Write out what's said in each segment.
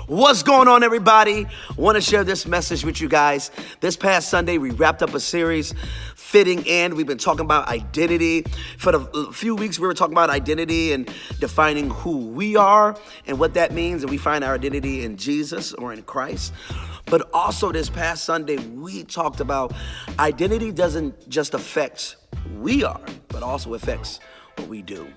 What's going on, everybody? Want to share this message with you guys. This past Sunday, we wrapped up a series, Fitting In. We've been talking about identity. For the few weeks, we were talking about identity and defining who we are and what that means. And we find our identity in Jesus or in Christ. But also this past Sunday, we talked about identity doesn't just affect who we are, but also affects what we do.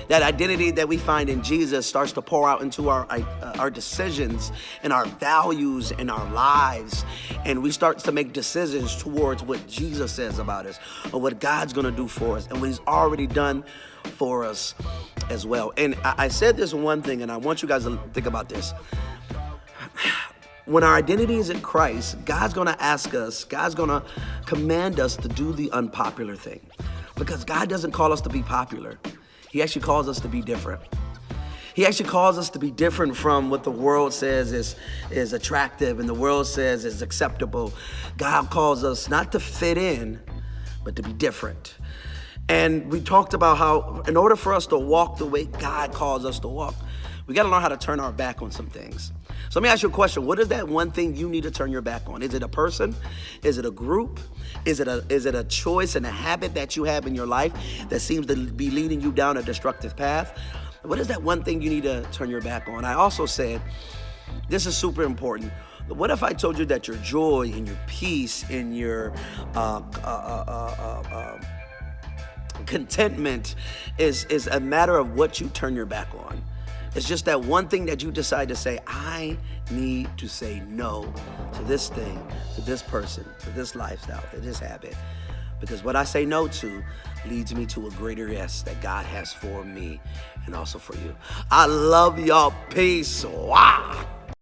That identity that we find in Jesus starts to pour out into our decisions and our values and our lives. And we start to make decisions towards what Jesus says about us or what God's going to do for us and what he's already done for us as well. And I said this one thing, and I want you guys to think about this. When our identity is in Christ, God's going to ask us, God's going to command us to do the unpopular thing. Because God doesn't call us to be popular. He actually calls us to be different. He actually calls us to be different from what the world says is attractive and the world says is acceptable. God calls us not to fit in, but to be different. And we talked about how in order for us to walk the way God calls us to walk, we got to learn how to turn our back on some things. So let me ask you a question. What is that one thing you need to turn your back on? Is it a person? Is it a group? Is it a choice and a habit that you have in your life that seems to be leading you down a destructive path? What is that one thing you need to turn your back on? I also said, this is super important. What if I told you that your joy and your peace and your contentment is a matter of what you turn your back on? It's just that one thing that you decide to say, I need to say no to this thing, to this person, to this lifestyle, to this habit. Because what I say no to leads me to a greater yes that God has for me and also for you. I love y'all. Peace. Wow.